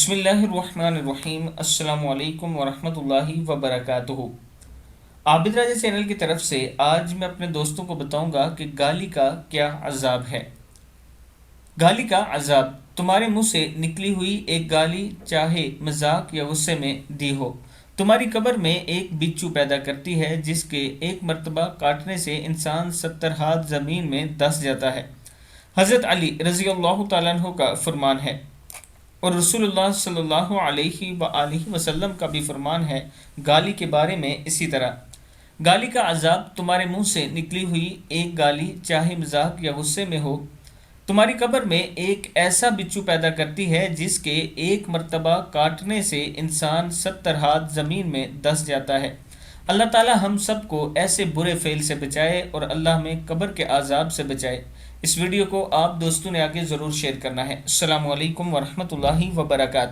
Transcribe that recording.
بسم اللہ الرحمن الرحیم۔ السلام علیکم ورحمۃ اللہ وبرکاتہ۔ عابد راجہ چینل کی طرف سے آج میں اپنے دوستوں کو بتاؤں گا کہ گالی کا کیا عذاب ہے۔ گالی کا عذاب، تمہارے منہ سے نکلی ہوئی ایک گالی چاہے مذاق یا غصے میں دی ہو، تمہاری قبر میں ایک بچھو پیدا کرتی ہے جس کے ایک مرتبہ کاٹنے سے انسان 70 ہاتھ زمین میں دس جاتا ہے۔ حضرت علی رضی اللہ تعالیٰ عنہ کا فرمان ہے، اور رسول اللہ صلی اللہ علیہ وآلہ وسلم کا بھی فرمان ہے گالی کے بارے میں اسی طرح۔ گالی کا عذاب، تمہارے منہ سے نکلی ہوئی ایک گالی چاہے مذاق یا غصے میں ہو، تمہاری قبر میں ایک ایسا بچھو پیدا کرتی ہے جس کے ایک مرتبہ کاٹنے سے انسان 70 ہاتھ زمین میں دس جاتا ہے۔ اللہ تعالی ہم سب کو ایسے برے فعل سے بچائے اور اللہ ہمیں قبر کے عذاب سے بچائے۔ اس ویڈیو کو آپ دوستوں نے آگے ضرور شیئر کرنا ہے۔ السلام علیکم ورحمۃ اللہ وبرکاتہ۔